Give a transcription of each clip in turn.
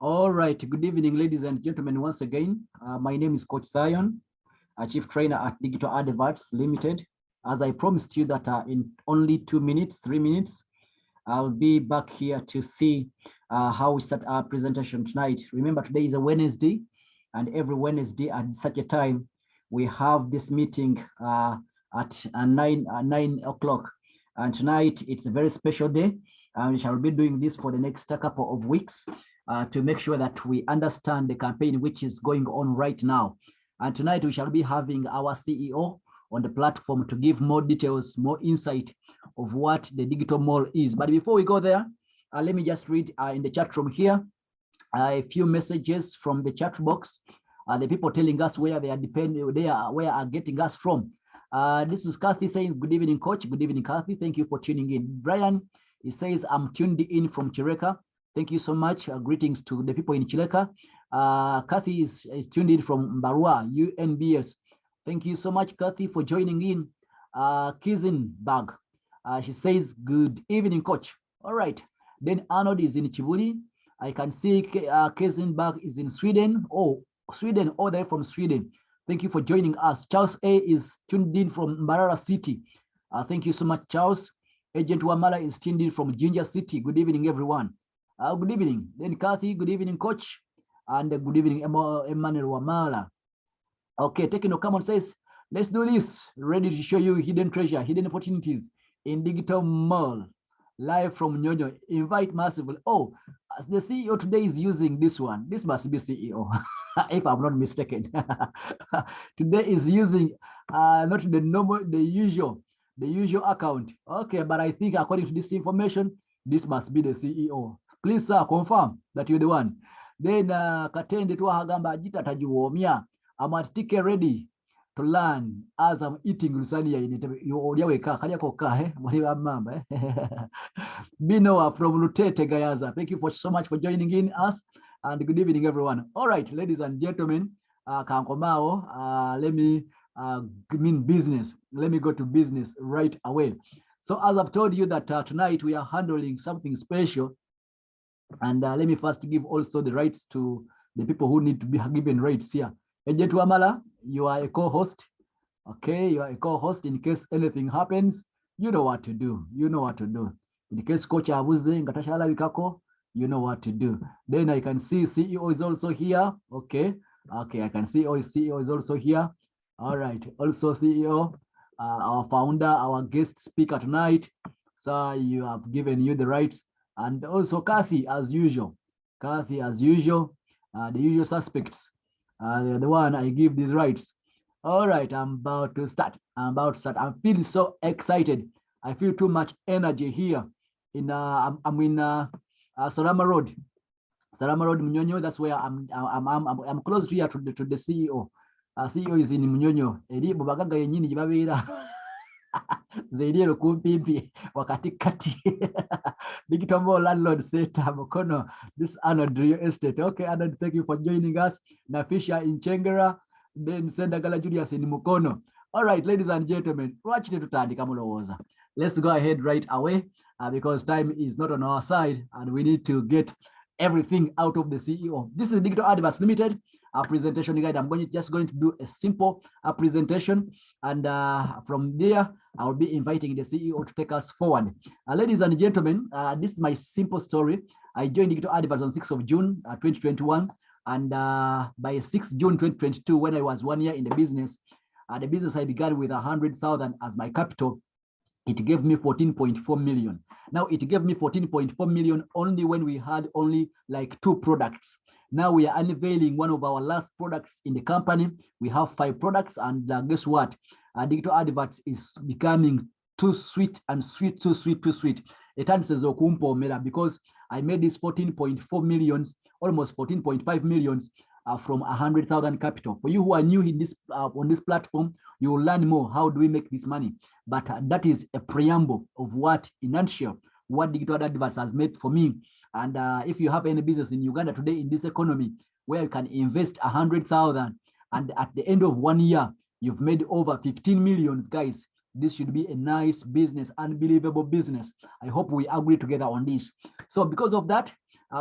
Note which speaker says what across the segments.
Speaker 1: All right. Good evening, ladies and gentlemen. Once again, my name is Coach Zion, a chief trainer at Digital Adverts Limited. As I promised you that in only 2 minutes, 3 minutes, I'll be back here to see how we start our presentation tonight. Remember, today is a Wednesday, and every Wednesday at such a time, we have this meeting at 9 o'clock. And tonight, it's a very special day. We shall be doing this for the next couple of weeks to make sure that we understand the campaign which is going on right now. And tonight, we shall be having our CEO on the platform to give more details, more insight of what the digital mall is. But before we go there, let me just read in the chat room here a few messages from the chat box. The people telling us where they are getting us from. This is Kathy saying, good evening, coach. Good evening, Kathy. Thank you for tuning in. Brian, he says, I'm tuned in from Chireka. Thank you so much. Greetings to the people in Chireka. Kathy is tuned in from Mbarua, UNBS. Thank you so much, Kathy, for joining in. Kizenberg, she says, good evening, coach. All right. Then Arnold is in Chibuli. I can see Kizenberg is in Sweden. Oh, Sweden, all there from Sweden. Thank you for joining us. Charles A is tuned in from Mbarara City. Thank you so much, Charles. Agent Wamala is tuned in from Ginger City. Good evening, everyone. Good evening. Then Kathy, good evening, coach. And good evening, Emmanuel Wamala. Okay, Tekino Common says, let's do this. Ready to show you hidden treasure, hidden opportunities in digital mall. Live from Nyonyo. Invite massively. Oh, as the CEO today is using this one. This must be CEO, if I'm not mistaken. Today is using not the usual account. Okay, but I think according to this information, this must be the CEO. Please, sir, confirm that you're the one. Then Katende Tuahagamba Jita Tajuomia. I'm at ticket ready to learn as I'm eating lusania in it. You already Bino from Lutete Gayaza. Thank you so much for joining in us, and good evening, everyone. All right, ladies and gentlemen, Kankomao, let me mean business. Let me go to business right away. So as I've told you that tonight we are handling something special, and let me first give also the rights to the people who need to be given rights here. Agent Wamala, you are a co-host. Okay, you are a co-host. In case anything happens, you know what to do. You know what to do. In case Coach Abuze, Ngatashala Wikako, you know what to do. Then I can see CEO is also here. Okay, okay, I can see CEO is also here. All right, also CEO, our founder, our guest speaker tonight. So you have given you the rights. And also Kathy, as usual. Kathy, as usual, the usual suspects. The one I give these rights. All right, I'm about to start. I'm feeling so excited. I feel too much energy here. I'm in Salama Road. Salama Road, Mnyonyo. That's where I'm close to here to the CEO. CEO is in Mnyonyo. Edi bubagaga yenyini jibabira. Zaidiro kumpimpi wakati kati. Digital Mall Landlord Seta Mokono. This Arnold Real Estate. Okay, Arnold, thank you for joining us. Nafisha in Chengera. Then Sendagala Julius in Mukono. All right, ladies and gentlemen, let's go ahead right away because time is not on our side and we need to get everything out of the CEO. This is Digital Adverts Limited, a presentation guide. I'm just going to do a simple presentation, and from there, I'll be inviting the CEO to take us forward. Ladies and gentlemen, this is my simple story. I joined Digital Adverts on 6th of June, 2021. And by 6th June 2022, when I was 1 year in the business I began with 100,000 as my capital. It gave me 14.4 million. Now it gave me 14.4 million only when we had only like 2 products. Now we are unveiling one of our last products in the company. We have 5 products, and guess what? Digital Adverts is becoming too sweet and sweet, too sweet, too sweet. It answers Okumpo Mela because I made this 14.4 millions, almost 14.5 millions from 100,000 capital. For you who are new in this on this platform, you will learn more. How do we make this money? But that is a preamble of what, in a nutshell, what Digital Adverts has made for me. And if you have any business in Uganda today in this economy where you can invest 100,000 and at the end of 1 year, you've made over 15 million, guys, this should be a nice business, unbelievable business. I hope we agree together on this. So because of that,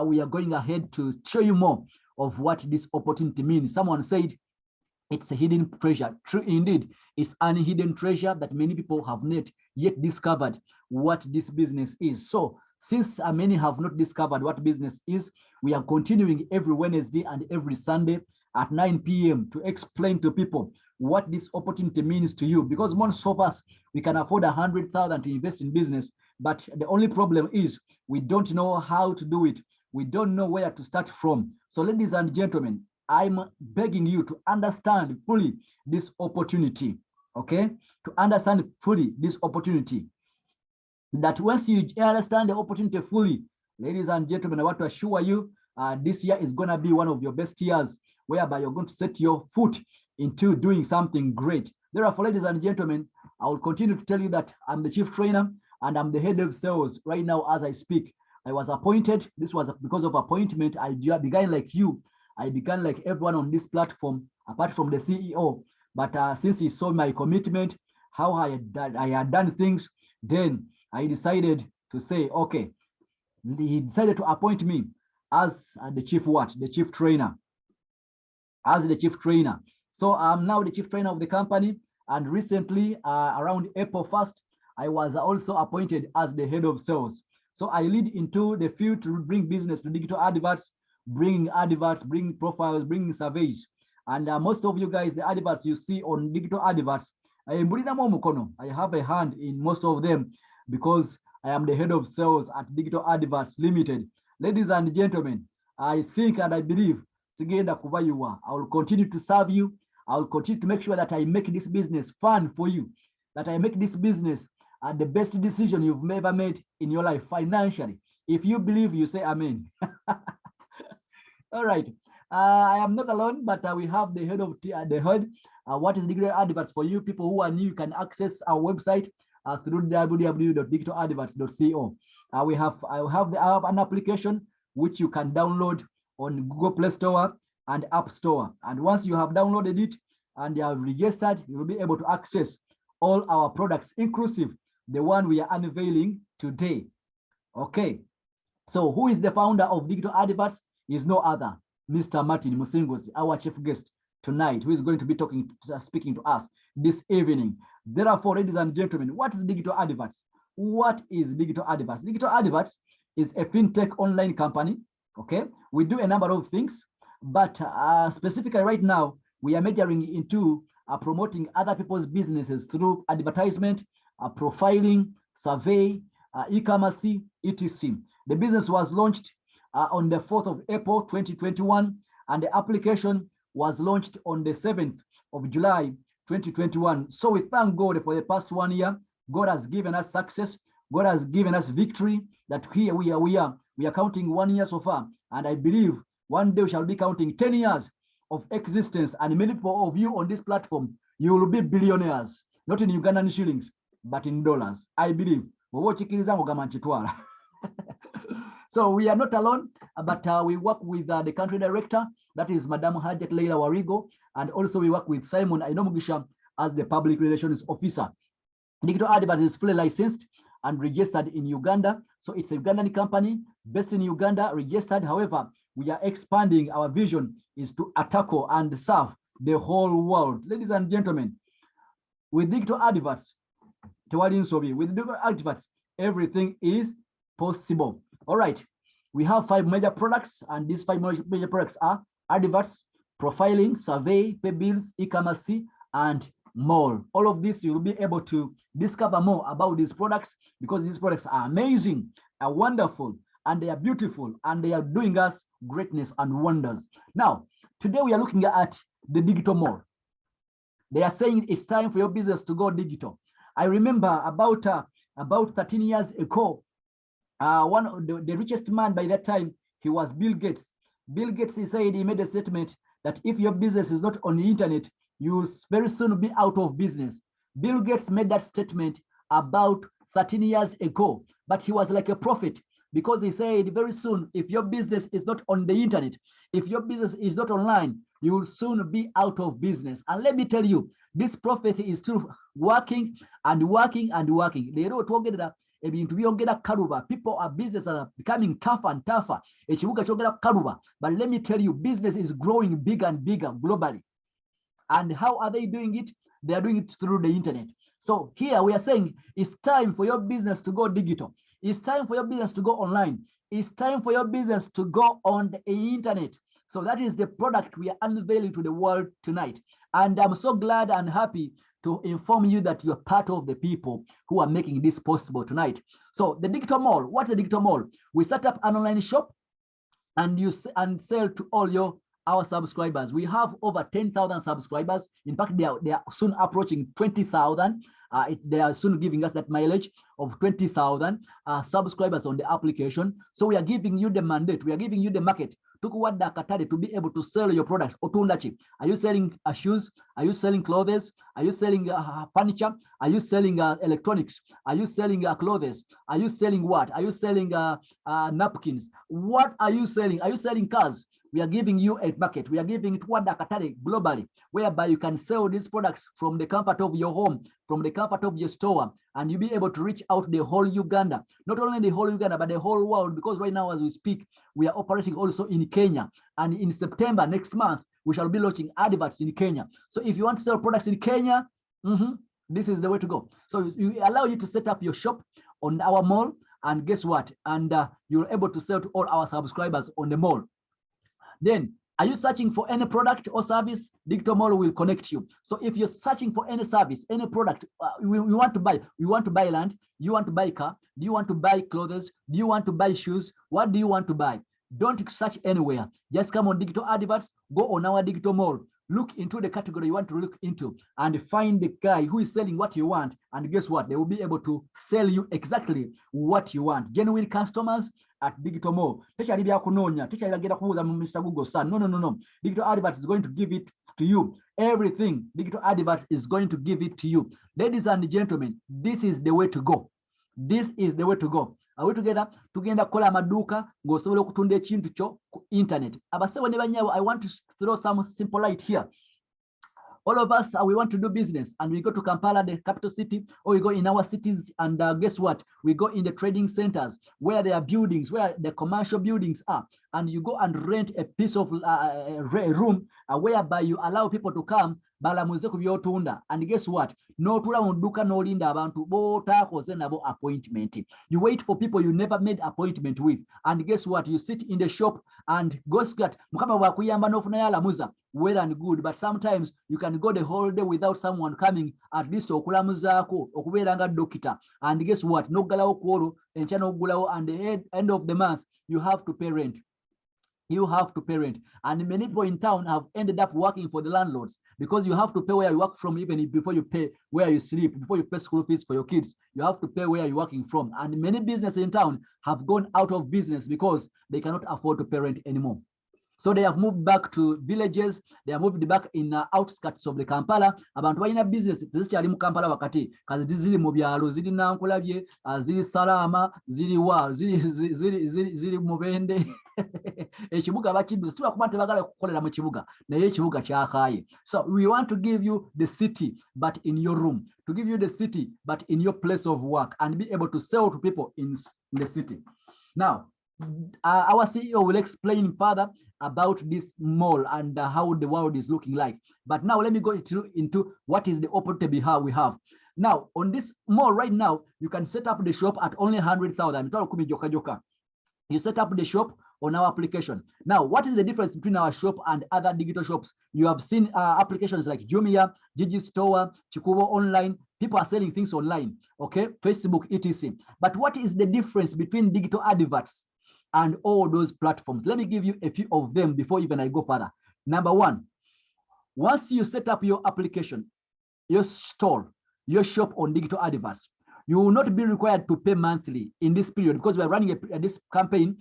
Speaker 1: we are going ahead to show you more of what this opportunity means. Someone said it's a hidden treasure. True indeed, it's an hidden treasure that many people have not yet discovered what this business is. So since many have not discovered what business is, we are continuing every Wednesday and every Sunday at 9 p.m. to explain to people what this opportunity means to you, because most of us, we can afford 100,000 to invest in business, but the only problem is we don't know how to do it. We don't know where to start from. So ladies and gentlemen, I'm begging you to understand fully this opportunity, okay? To understand fully this opportunity. That once you understand the opportunity fully, ladies and gentlemen, I want to assure you, this year is going to be one of your best years, whereby you're going to set your foot into doing something great. Therefore, ladies and gentlemen, I will continue to tell you that I'm the chief trainer and I'm the head of sales right now as I speak. I was appointed. This was because of appointment. I began like you. I began like everyone on this platform, apart from the CEO. But since he saw my commitment, how I had done things, then I decided to say, okay, he decided to appoint me as the chief what? The chief trainer. As the chief trainer. So I'm now the chief trainer of the company. And recently, around April 1st, I was also appointed as the head of sales. So I lead into the field to bring business to digital adverts, bring profiles, bring surveys. And most of you guys, the adverts you see on digital adverts, I have a hand in most of them because I am the head of sales at Digital Adverts Limited. Ladies and gentlemen, I think and I believe I will continue to serve you. I will continue to make sure that I make this business fun for you, that I make this business the best decision you've ever made in your life financially. If you believe, you say amen. All right. I am not alone, but we have the head of what is digital adverts for you people who are new. You can access our website through www.digitaladverts.co. I have an application which you can download on Google Play Store and App Store. And once you have downloaded it and you have registered, you will be able to access all our products, inclusive the one we are unveiling today. Okay. So who is the founder of Digital Adverts? Is no other, Mr. Martin Musingozi, our chief guest tonight, who is going to be speaking to us this evening. Therefore, ladies and gentlemen, what is Digital Adverts? What is Digital Adverts? Digital Adverts is a fintech online company. Okay, we do a number of things, but specifically right now, we are majoring into promoting other people's businesses through advertisement, profiling, survey, e-commerce, etc. The business was launched on the 4th of April, 2021, and the application was launched on the 7th of July, 2021. So we thank God for the past 1 year. God has given us success. God has given us victory. That here we are counting 1 year so far. And I believe one day we shall be counting 10 years of existence. And many people of you on this platform, you will be billionaires, not in Ugandan shillings, but in dollars. I believe. So we are not alone, but we work with the country director, that is Madam Hajat Leila Warigo, and also we work with Simon Ainomugisha as the public relations officer. Digital Adverts is fully licensed and registered in Uganda. So it's a Ugandan company based in Uganda, registered. However, we are expanding. Our vision is to tackle and serve the whole world. Ladies and gentlemen, with Digital Adverts, with Digital Adverts, everything is possible. All right, we have 5 major products, and these 5 major products are adverts, profiling, survey, pay bills, e-commerce, and more. All of this, you will be able to discover more about these products, because these products are amazing, are wonderful, and they are beautiful, and they are doing us greatness and wonders. Now, today we are looking at the digital mall. They are saying it's time for your business to go digital. I remember about 13 years ago, one of the richest man by that time, he was Bill Gates. Bill Gates, he said, he made a statement that if your business is not on the internet, you will very soon be out of business. Bill Gates made that statement about 13 years ago, but he was like a prophet, because he said very soon, if your business is not on the internet, if your business is not online, you will soon be out of business. And let me tell you, this prophet is still working and working and working. ebintu byongera kaluba. People are business are becoming tougher and tougher. Ekibuga kyongera kaluba. But let me tell you, business is growing bigger and bigger globally. And how are they doing it? They are doing it through the internet. So here we are saying it's time for your business to go digital. It's time for your business to go online. It's time for your business to go on the internet. So that is the product we are unveiling to the world tonight. And I'm so glad and happy to inform you that you're part of the people who are making this possible tonight. So the digital mall, what's a digital mall? We set up an online shop and sell to all our subscribers. We have over 10,000 subscribers. In fact, they are soon approaching 20,000. They are soon giving us that mileage of 20,000 subscribers on the application. So we are giving you the mandate. We are giving you the market to be able to sell your products. Are you selling shoes? Are you selling clothes? Are you selling furniture? Are you selling electronics? Are you selling clothes? Are you selling what? Are you selling napkins? What are you selling? Are you selling cars? We are giving you a market. We are giving it globally, whereby you can sell these products from the comfort of your home, from the comfort of your store, and you'll be able to reach out the whole Uganda. Not only the whole Uganda, but the whole world, because right now as we speak, we are operating also in Kenya. And in September next month, we shall be launching adverts in Kenya. So if you want to sell products in Kenya, this is the way to go. So we allow you to set up your shop on our mall, and guess what? And you're able to sell to all our subscribers on the mall. Then, are you searching for any product or service? Digital Mall will connect you. So if you're searching for any service, any product, we want to buy land, you want to buy a car, do you want to buy clothes, do you want to buy shoes, what do you want to buy? Don't search anywhere. Just come on Digital Adverts, go on our Digital Mall, look into the category you want to look into, and find the guy who is selling what you want. And guess what? They will be able to sell you exactly what you want. Genuine customers at Digital Mall. No. Digital Adverts is going to give it to you. Everything Digital Adverts is going to give it to you. Ladies and gentlemen, this is the way to go. This is the way to go. Are we together? Tugenda kola maduka ngosobola okutunda ekintu kyo ku internet. Abasewo ne banyawo, I want to throw some simple light here. All of us, we want to do business, and we go to Kampala, the capital city, or we go in our cities, and guess what? We go in the trading centers where there are buildings, where the commercial buildings are, and you go and rent a piece of room whereby you allow people to come. And guess what? No appointment. You wait for people you never made appointment with. And guess what? You sit in the shop and well and good, but sometimes you can go the whole day without someone coming at least and guess what? And the end of the month you have to pay rent. You have to pay rent. And many people in town have ended up working for the landlords because you have to pay where you work from even before you pay where you sleep, before you pay school fees for your kids. You have to pay where you're working from. And many businesses in town have gone out of business because they cannot afford to pay rent anymore. So they have moved back to villages. They have moved back in outskirts of the Kampala. Abantu balina business tezikyali mu Kampala wakati kazi ziri mu byalo, ziri Nankulabye, ziri Salama, ziri wa, ziri Mubende. Ekibuga bakibuza siwa kuba tebagala kukolera mu kibuga naye ekibuga kyakaaye. So we want to give you the city but in your room, to give you the city but in your place of work, and be able to sell to people in the city. Now, our CEO will explain further about this mall and how the world is looking like. But now let me go into what is the opportunity we have. Now, on this mall right now, you can set up the shop at only 100,000. You set up the shop on our application. Now, what is the difference between our shop and other digital shops? You have seen applications like Jumia, Gigi Store, Chikubo Online. People are selling things online, okay? Facebook, etc. But what is the difference between digital adverts and all those platforms? Let me give you a few of them before even I go further. Number one, once you set up your application, your store, your shop on digital adverts, you will not be required to pay monthly in this period because we are running this campaign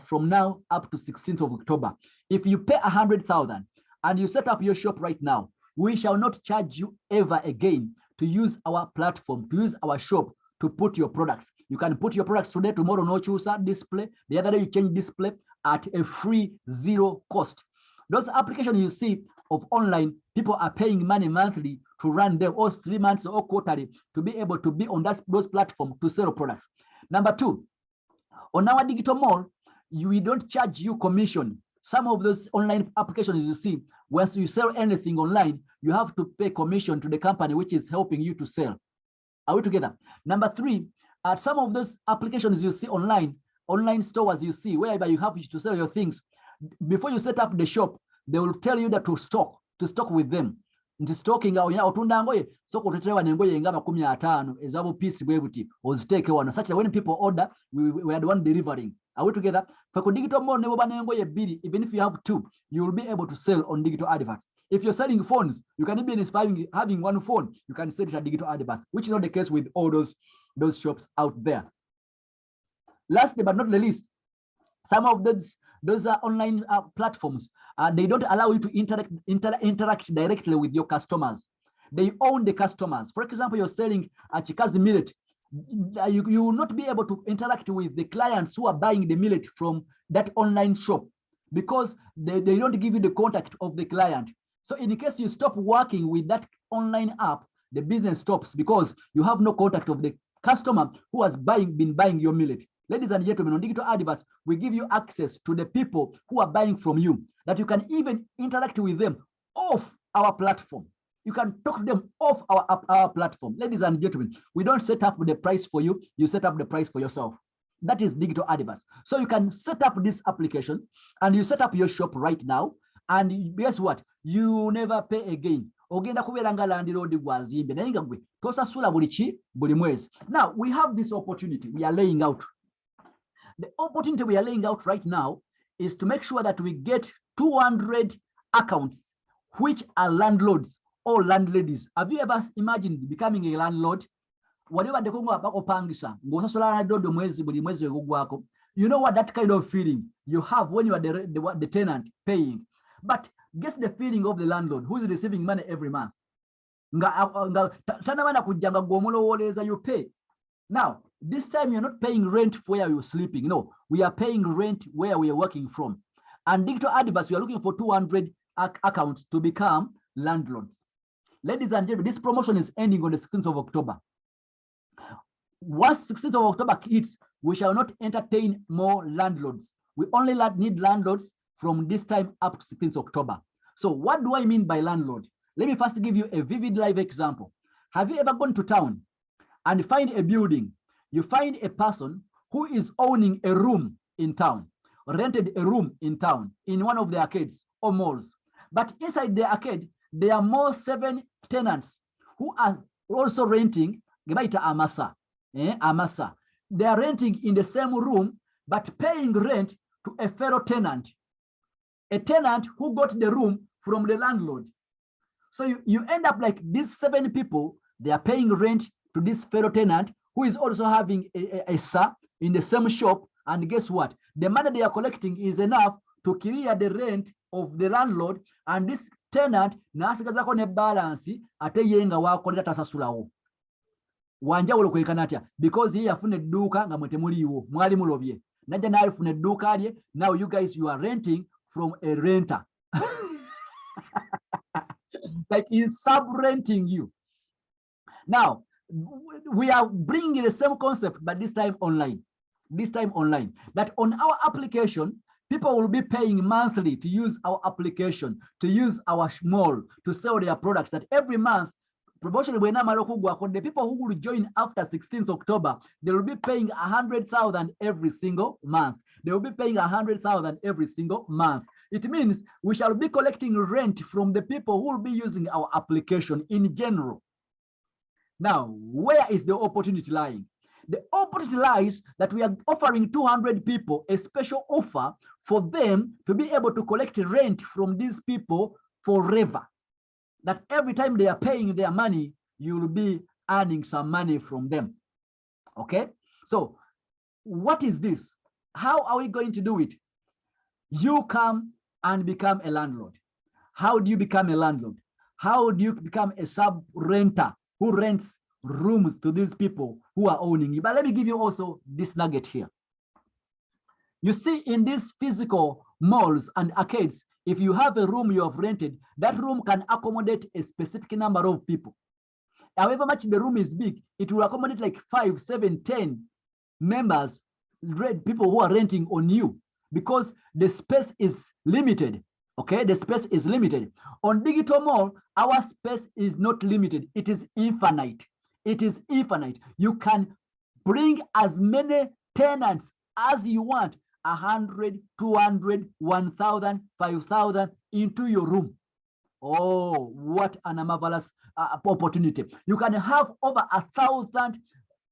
Speaker 1: from now up to 16th of October. If you pay 100,000 and you set up your shop right now, we shall not charge you ever again to use our platform, to use our shop to put your products. You can put your products today, tomorrow, no choose display. The other day you change display at a free zero cost. Those applications you see of online, people are paying money monthly to run them, or 3 months or quarterly, to be able to be on those platforms to sell products. Number 2, on our digital mall, we don't charge you commission. Some of those online applications you see, once you sell anything online, you have to pay commission to the company which is helping you to sell. Are we together? Number 3, at some of those applications you see online stores you see, whereby you have to sell your things, before you set up the shop, they will tell you that to stock with them. Stocking otunda ngoye soko tuterewa nengoye nga 15 ezabo piece bwebuti oziteke wano, such that when people order, we are the one delivering. Are we together? For digital mall nebo banengoye bili, even if you have 2, you will be able to sell on digital adverts. If you're selling phones, you can even having 1 phone, you can sell it at digital adverts, which is not the case with all those shops out there. Last but not the least, some of those are online platforms. They don't allow you to interact directly with your customers. They own the customers. For example, you're selling a chikazi millet. You will not be able to interact with the clients who are buying the millet from that online shop, because they don't give you the contact of the client. So in case you stop working with that online app, the business stops because you have no contact of the customer who has been buying your millet. Ladies and gentlemen, on digital adverts, we give you access to the people who are buying from you, that you can even interact with them off our platform. You can talk to them off our platform. Ladies and gentlemen, we don't set up the price for you. You set up the price for yourself. That is digital adverts. So you can set up this application and you set up your shop right now. And guess what? You never pay again. Now we have this opportunity we are laying out. The opportunity we are laying out right now is to make sure that we get 200 accounts which are landlords or landladies. Have you ever imagined becoming a landlord? Whatever the Congo apangisa, you know what that kind of feeling you have when you are the tenant paying. But guess the feeling of the landlord who is receiving money every month. You pay. Now, this time you're not paying rent where you're sleeping. No, we are paying rent where we are working from. And digital adverts, we are looking for 200 accounts to become landlords. Ladies and gentlemen, this promotion is ending on the 16th of October. Once 16th of October hits, we shall not entertain more landlords. We only need landlords from this time up to 16th October. So what do I mean by landlord? Let me first give you a vivid live example. Have you ever gone to town and find a building? You find a person who is owning a room in town, rented a room in town in one of the arcades or malls. But inside the arcade, there are more 7 tenants who are also renting Amasa. Amasa. They are renting in the same room, but paying rent to a fellow tenant, a tenant who got the room from the landlord. So you end up like these 7 people, they are paying rent to this fellow tenant who is also having a sir in the same shop. And guess what? The money they are collecting is enough to clear the rent of the landlord, and this tenant nasigazako ne balance ate yenga wakolera tasasulawo. Wanjawulo kwekana atya because ye yafuna edduuka nga mwete muliwo mwali mulobye. Najja nalifuna edduuka lye. Now you guys, you are renting from a renter. Like he's sub-renting you. Now, we are bringing the same concept, but this time online. This time online. That on our application, people will be paying monthly to use our application, to use our mall, to sell their products. That every month, the people who will join after 16th October, they will be paying 100,000 every single month. They will be paying 100,000 every single month. It means we shall be collecting rent from the people who will be using our application in general. Now, where is the opportunity lying? The opportunity lies that we are offering 200 people a special offer for them to be able to collect rent from these people forever. That every time they are paying their money, you will be earning some money from them. Okay? So, what is this? How are we going to do it? You come and become a landlord. How do you become a landlord? How do you become a sub-renter who rents rooms to these people who are owning you? But let me give you also this nugget here. You see, in these physical malls and arcades, If you have a room you have rented, that room can accommodate a specific number of people. However much the room is big, it will accommodate like 5, 7, 10 members, people who are renting on you, because the space is limited. Okay, the space is limited. On Digital Mall, our space is not limited. It is infinite. It is infinite. You can bring as many tenants as you want, 100, 200, 1,000, 5,000 into your room. Oh, what a marvelous opportunity. You can have over 1,000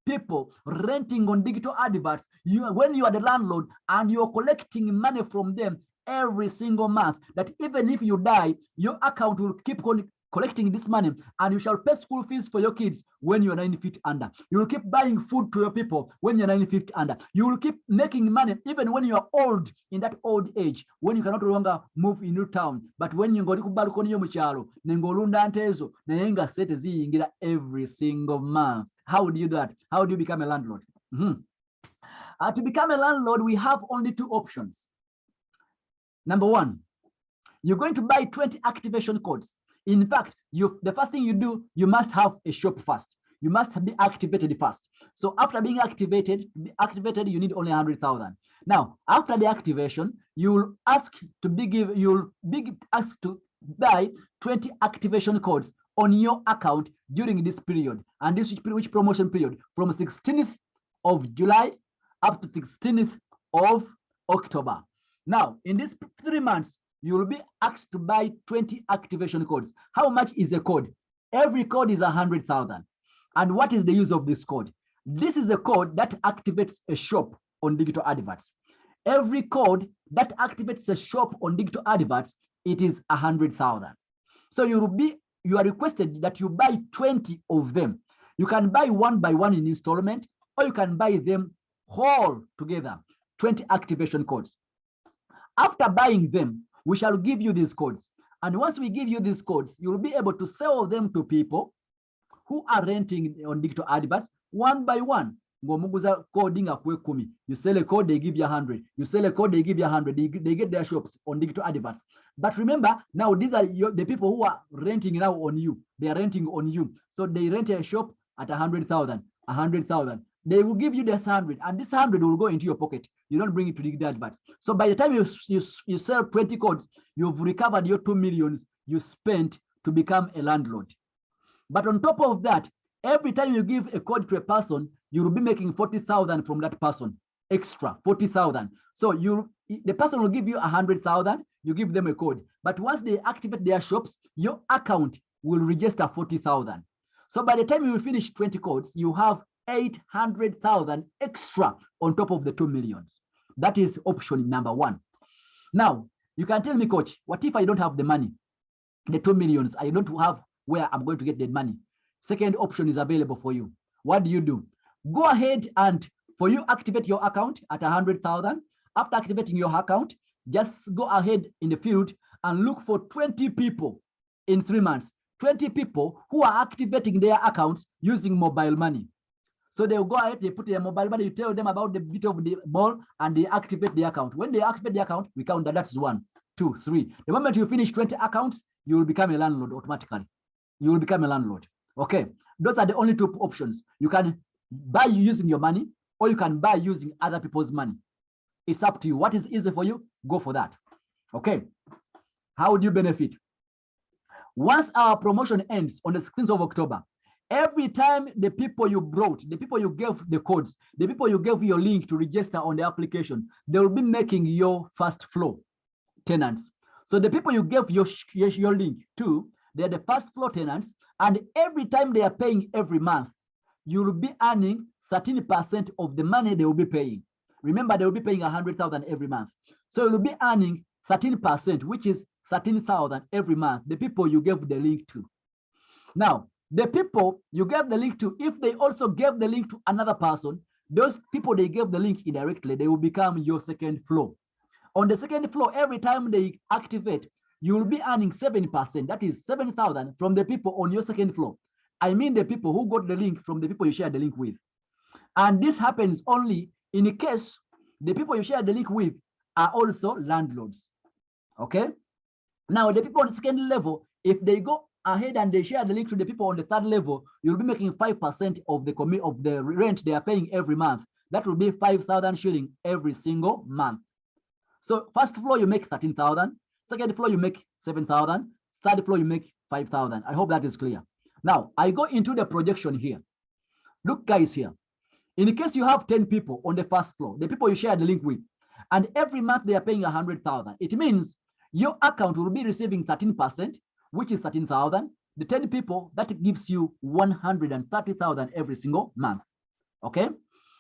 Speaker 1: people renting on digital adverts. When you are the landlord and you're collecting money from them every single month, that even if you die, your account will keep collecting this money, and you shall pay school fees for your kids when you're 9 feet under. You will keep buying food to your people when you're 9 feet under. You will keep making money even when you are old, in that old age, when you cannot no longer move in your town. But when you go to balcony yo muchalo, nengolunda ntezo, nenga sete ziyingira every single month. How do you do that? How do you become a landlord? To become a landlord, we have only 2 options. Number 1, you're going to buy 20 activation codes. In fact, the first thing you do, you must have a shop first. You must be activated first. So after being activated, you need only 100,000. Now, after the activation, you'll ask to asked to buy 20 activation codes on your account during this period. And this which promotion period? From 16th of July up to 16th of October. Now, in these 3 months, you will be asked to buy 20 activation codes. How much is a code? Every code is 100,000. And what is the use of this code? This is a code that activates a shop on digital adverts. Every code that activates a shop on digital adverts, it is 100,000. So you are requested that you buy 20 of them. You can buy one by one in installment, or you can buy them whole together, 20 activation codes. After buying them, we shall give you these codes. And once we give you these codes, you'll be able to sell them to people who are renting on digital adverts one by one. You sell a code, they give you 100. You sell a code, they give you 100. They get their shops on digital adverts. But remember, now these are the people who are renting now on you. They are renting on you. So they rent a shop at 100,000, 100,000. They will give you this 100, and this 100 will go into your pocket. You don't bring it to digital adverts. So by the time you sell 20 codes, you've recovered your 2 million you spent to become a landlord. But on top of that, every time you give a code to a person, you will be making 40,000 from that person, extra 40,000. So the person will give you 100,000, you give them a code. But once they activate their shops, your account will register 40,000. So by the time you finish 20 codes, you have 800,000 extra on top of the 2 million. That is option number 1. Now, you can tell me, coach, what if I don't have the money? The 2 million, I don't have where I'm going to get the money. Second option is available for you. What do? Go ahead and for you activate your account at 100,000. After activating your account, just go ahead in the field and look for 20 people in 3 months. 20 people who are activating their accounts using mobile money. So they'll go ahead, they put their mobile money, you tell them about the bit of the ball, and they activate the account. When they activate the account, we count that's 1, 2, 3. The moment you finish 20 accounts, you will become a landlord automatically. You will become a landlord. Okay. Those are the only 2 options. You can buy using your money, or you can buy using other people's money. It's up to you. What is easy for you? Go for that. Okay. How do you benefit? Once our promotion ends on the 16th of October, every time the people you brought, the people you gave the codes, the people you gave your link to register on the application, they will be making your first floor tenants. So the people you gave your link to, they're the first floor tenants, and every time they are paying every month, you will be earning 13% of the money they will be paying. Remember, they will be paying 100,000 every month. So you'll be earning 13%, which is 13,000 every month, the people you gave the link to. Now, the people you gave the link to, if they also gave the link to another person, those people they gave the link indirectly, they will become your second floor. On the second floor, every time they activate, you will be earning 7%. That is 7,000 from the people on your second floor. I mean the people who got the link from the people you shared the link with. And this happens only in the case the people you share the link with are also landlords. Okay? Now, the people on the second level, if they go ahead and they share the link to the people on the third level, you'll be making 5% of the rent they are paying every month. That will be 5,000 shilling every single month. So first floor, you make 13,000. Second floor, you make 7,000. Third floor, you make 5,000. I hope that is clear. Now, I go into the projection here. Look, guys, here. In case you have 10 people on the first floor, the people you share the link with, and every month they are paying 100,000, it means your account will be receiving 13%, which is 13,000. The 10 people, that gives you 130,000 every single month. Okay?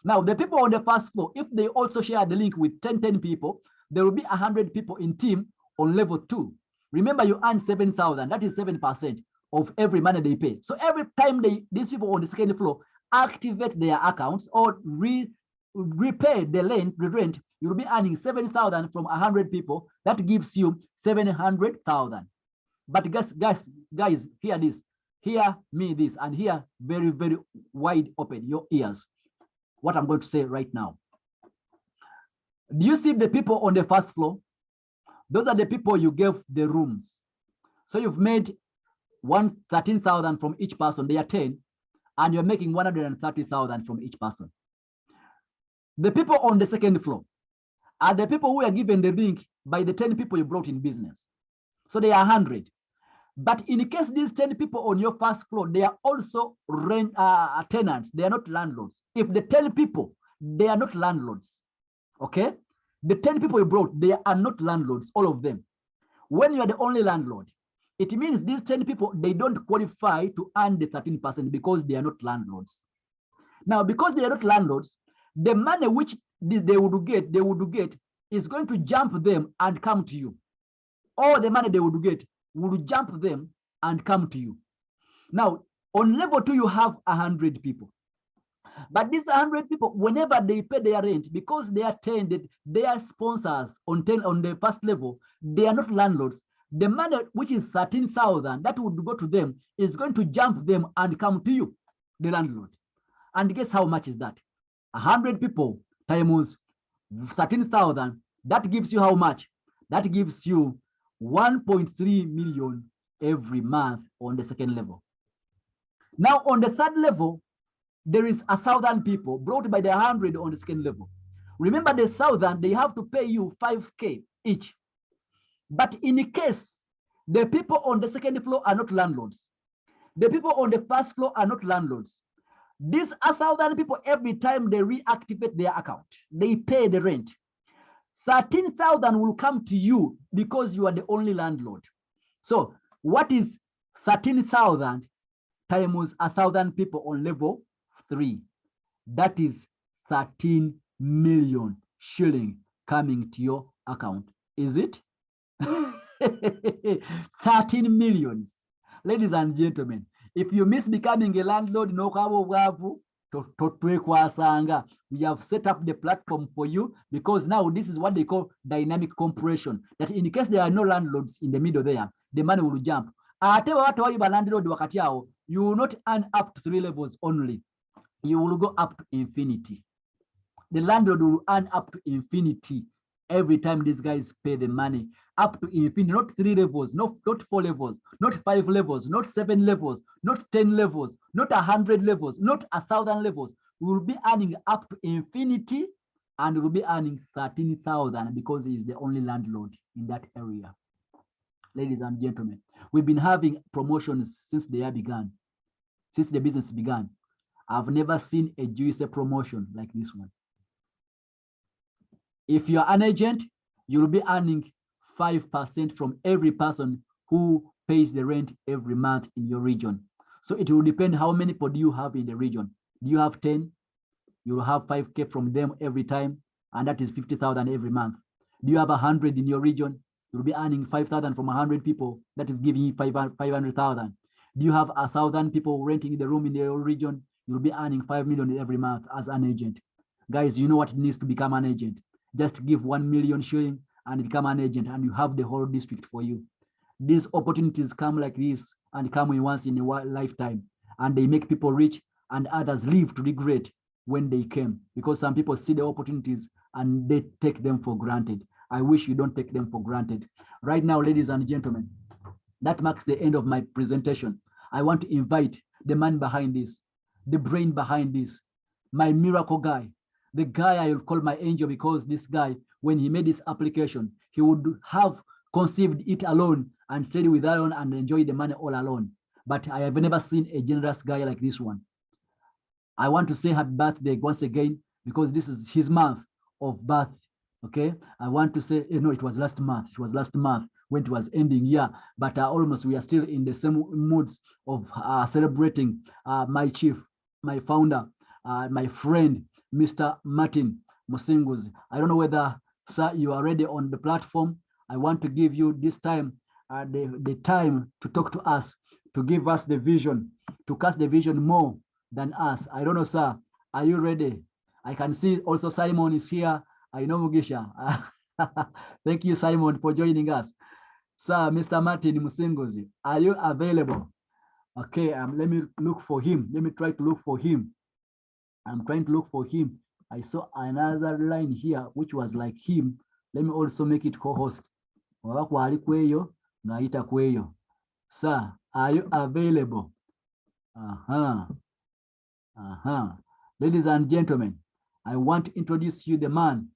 Speaker 1: Now, the people on the first floor, if they also share the link with 10 people, there will be 100 people in team on level 2. Remember, you earn 7,000. That is 7% of every money they pay. So every time these people on the second floor activate their accounts or repay the rent, you'll be earning 7,000 from 100 people. That gives you 700,000. But guys, hear this. Hear me this, and hear very, very wide open your ears. What I'm going to say right now. Do you see the people on the first floor? Those are the people you gave the rooms. So you've made 13,000 from each person. They are 10, and you're making 130,000 from each person. The people on the second floor are the people who are given the link by the 10 people you brought in business. So they are 100. But in case these 10 people on your first floor, they are also tenants. They are not landlords. If the 10 people, they are not landlords. Okay? The 10 people you brought, they are not landlords, all of them. When you are the only landlord, it means these 10 people, they don't qualify to earn the 13% because they are not landlords. Now, because they are not landlords, the money which they would get is going to jump them and come to you. All the money they would get would jump them and come to you. Now, on level 2, you have 100 people. But these 100 people, whenever they pay their rent, because they are 10, they are sponsors on the first level, they are not landlords. The money, which is 13,000, that would go to them, is going to jump them and come to you, the landlord. And guess how much is that? 100 people times 13,000, that gives you how much? That gives you 1.3 million every month on the second level. Now, on the third level, there is 1,000 people brought by the 100 on the second level. Remember, the 1,000, they have to pay you 5K each. But in case the people on the second floor are not landlords, the people on the first floor are not landlords, these 1,000 people, every time they reactivate their account, they pay the rent. 13,000 will come to you because you are the only landlord. So what is 13,000 times 1,000 people on level 3? That is 13 million shilling coming to your account. Is it? 13 millions. Ladies and gentlemen, if you miss becoming a landlord, we have set up the platform for you, because now this is what they call dynamic compression. That in case there are no landlords in the middle there, the money will jump. You will not earn up to 3 levels only. You will go up to infinity. The landlord will earn up to infinity every time these guys pay the money. Up to infinity, not 3 levels, not 4 levels, not 5 levels, not 7 levels, not 10 levels, not 100 levels, not 1,000 levels. We will be earning up to infinity, and we will be earning 13,000 because he is the only landlord in that area. Ladies and gentlemen, we've been having promotions since the year began, since the business began. I've never seen a juicy promotion like this one. If you're an agent, you'll be earning 5% from every person who pays the rent every month in your region. So it will depend how many people do you have in the region. Do you have 10? You'll have 5K from them every time, and that is 50,000 every month. Do you have 100 in your region? You'll be earning 5,000 from 100 people. That is giving you 500,000. Do you have 1,000 people renting the room in your region? You'll be earning 5 million every month as an agent. Guys, you know what it needs to become an agent. Just give 1 million shilling and become an agent, and you have the whole district for you. These opportunities come like this and come in once in a lifetime, and they make people rich, and others live to regret when they came, because some people see the opportunities and they take them for granted. I wish you don't take them for granted. Right now, ladies and gentlemen, that marks the end of my presentation. I want to invite the man behind this, the brain behind this, my miracle guy, the guy I will call my angel, because this guy, when he made this application, he would have conceived it alone and said with alone and enjoy the money all alone. But I have never seen a generous guy like this one. I want to say happy birthday once again, because this is his month of birth. Okay, I want to say, you know, it was last month. It was last month when it was ending. Yeah, but almost we are still in the same moods of celebrating my chief, my founder, my friend, Mr. Martin Musinguzi. I don't know whether, sir, you are ready on the platform. I want to give you this time, the time to talk to us, to give us the vision, to cast the vision more than us. I don't know, sir. Are you ready? I can see also Simon is here. I know Mugisha. Thank you, Simon, for joining us. Sir, Mr. Martin Musinguzi, are you available? Okay, let me look for him. Let me try to look for him. I'm trying to look for him. I saw another line here, which was like him. Let me also make it co-host. Sir, are you available? Ladies and gentlemen, I want to introduce you the man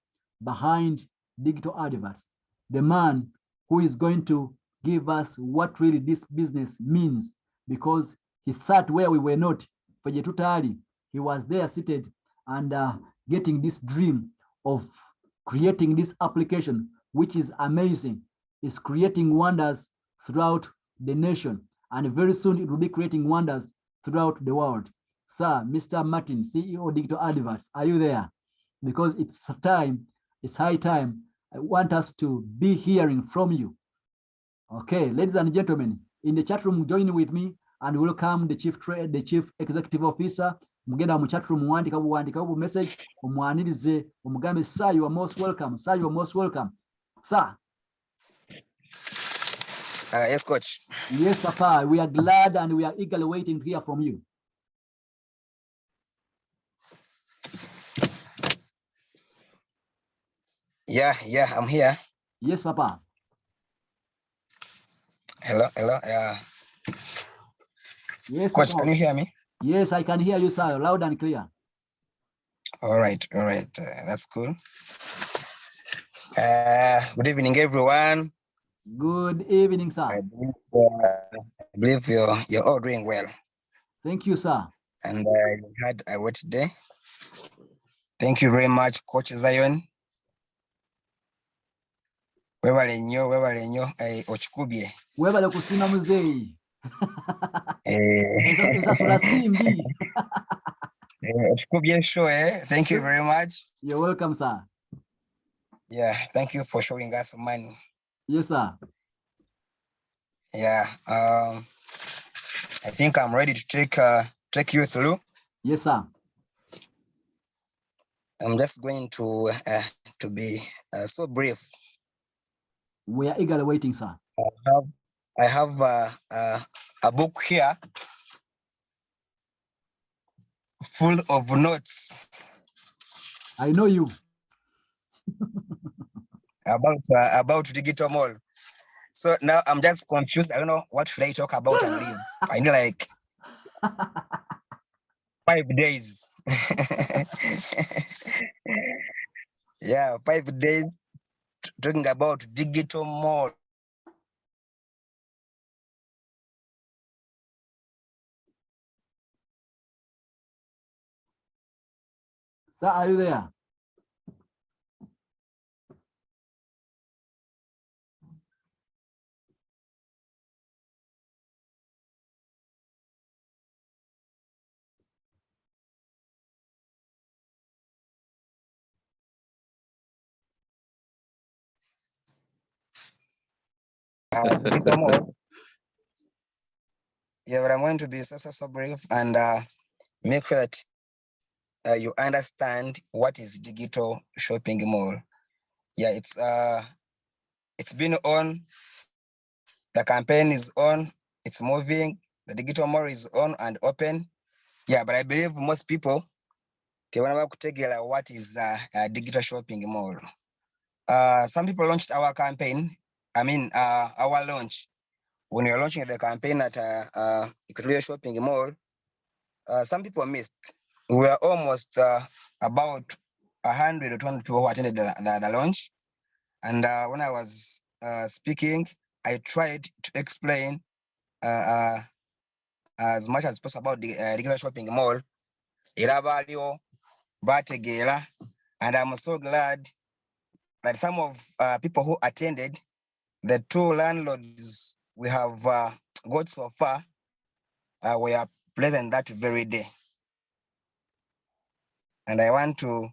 Speaker 1: behind digital adverts, the man who is going to give us what really this business means, because he sat where we were not. He was there seated and getting this dream of creating this application, which is amazing. It's creating wonders throughout the nation, and very soon it will be creating wonders throughout the world. Sir, Mr. Martin, CEO Digital Adverts, are you there? Because it's time, it's high time. I want us to be hearing from you. Okay, ladies and gentlemen, in the chat room, join with me and welcome the chief executive officer. Mugenda mu chat room wandika message omwanirize omugambe, sir, you are most welcome. Sir, you are most welcome. Sir.
Speaker 2: Yes, coach.
Speaker 1: Yes, Papa. We are glad and we are eagerly waiting to hear from you.
Speaker 2: Yeah, I'm here.
Speaker 1: Yes, Papa.
Speaker 2: Hello.
Speaker 1: Yes,
Speaker 2: coach,
Speaker 1: Papa.
Speaker 2: Can you hear me?
Speaker 1: Yes, I can hear you, sir, loud and clear.
Speaker 2: All right. That's cool. Good evening, everyone.
Speaker 1: Good evening, sir.
Speaker 2: I believe you're all doing well.
Speaker 1: Thank you, sir.
Speaker 2: And you had a wet day. Thank you very much, Coach Zion. Webale nnyo okikubye.
Speaker 1: Webale kusima muzeyi. Ensasula simbi.
Speaker 2: Okikubye show, Thank you very much.
Speaker 1: You're welcome, sir.
Speaker 2: Yeah, thank you for showing us money.
Speaker 1: Yes, sir.
Speaker 2: Yeah, I think I'm ready to take you through.
Speaker 1: Yes, sir.
Speaker 2: I'm just going to be so brief.
Speaker 1: We are eagerly waiting, sir.
Speaker 2: I have a book here full of notes.
Speaker 1: I know you.
Speaker 2: about digital mall. So now I'm just confused. I don't know what should I talk about and leave. I need like 5 days. Yeah, 5 days talking about digital mall.
Speaker 1: Sir, are you there?
Speaker 2: Digital mall. Yeah, but I'm going to be so brief and make sure that you understand what is digital shopping mall. Yeah, it's been on. The campaign is on. It's moving. The digital mall is on and open. Yeah, but I believe most people they want to tell what is a digital shopping mall. some people launched our campaign. I mean, our launch. When we were launching the campaign at Equatorial Shopping Mall, some people missed. We were almost about 100 or 200 people who attended the launch. And when I was speaking, I tried to explain as much as possible about the regular shopping mall. And I'm so glad that some of people who attended, the 2 landlords we have got so far, were present that very day. And I want to,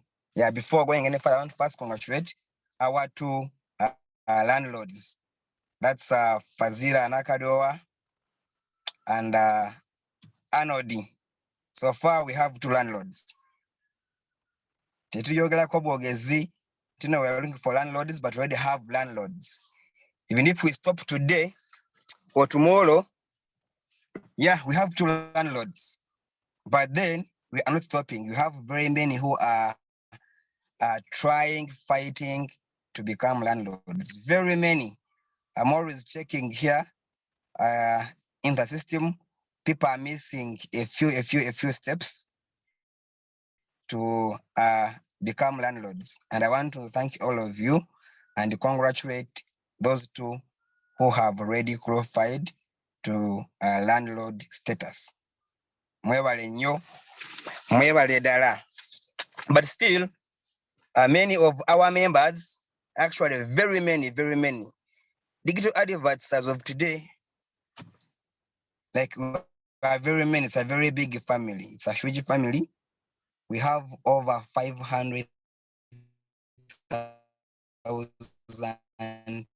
Speaker 2: before going any further, I want to first congratulate our 2 landlords. That's Fazila Nakadoa and Anodi. So far, we have 2 landlords. Tetuyogera ko bwogezi, we're looking for landlords, but we already have landlords. Even if we stop today or tomorrow, we have 2 landlords. But then we are not stopping. We have very many who are trying, fighting to become landlords. Very many. I'm always checking here in the system. People are missing a few steps to become landlords. And I want to thank all of you and congratulate those 2 who have already qualified to landlord status. Mwebale nnyo, mwebale ddala. But still, many of our members, actually very many, digital adverts as of today, like we are very many, it's a very big family. It's a huge family. We have over 500,000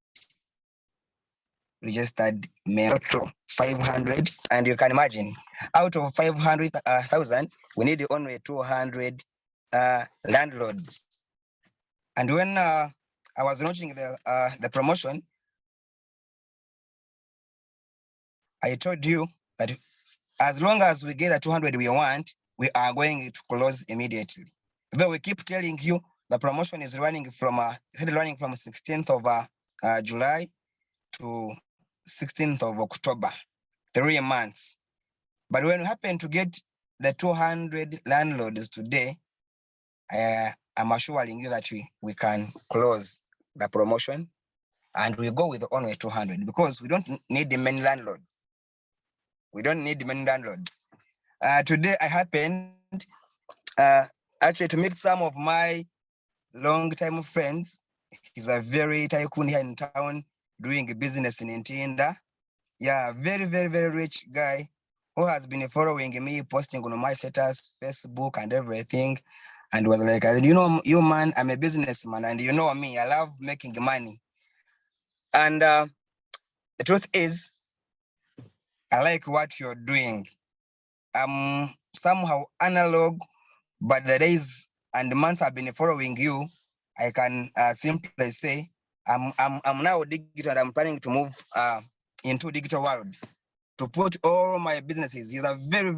Speaker 2: registered members. 500, and you can imagine, out of 500,000, we need only 200 landlords. And when I was launching the promotion, I told you that as long as we get the 200 we want, we are going to close immediately. Though we keep telling you the promotion is running from 16th of July to 16th of October, 3 months. But when we happen to get the 200 landlords today, I'm assuring you that we can close the promotion and we go with only 200 because we don't need the many landlords. We don't need many landlords. Today I happened actually to meet some of my long-time friends. He's a very tycoon here in town doing business in Ntinda. Yeah, very rich guy who has been following me, posting on my status, Facebook and everything. And was like, you man, I'm a businessman and you know me, I love making money. And the truth is, I like what you're doing. I'm somehow analog, but the days and the months I've been following you, I can simply say I'm now digital and I'm planning to move into digital world to put all my businesses. These are very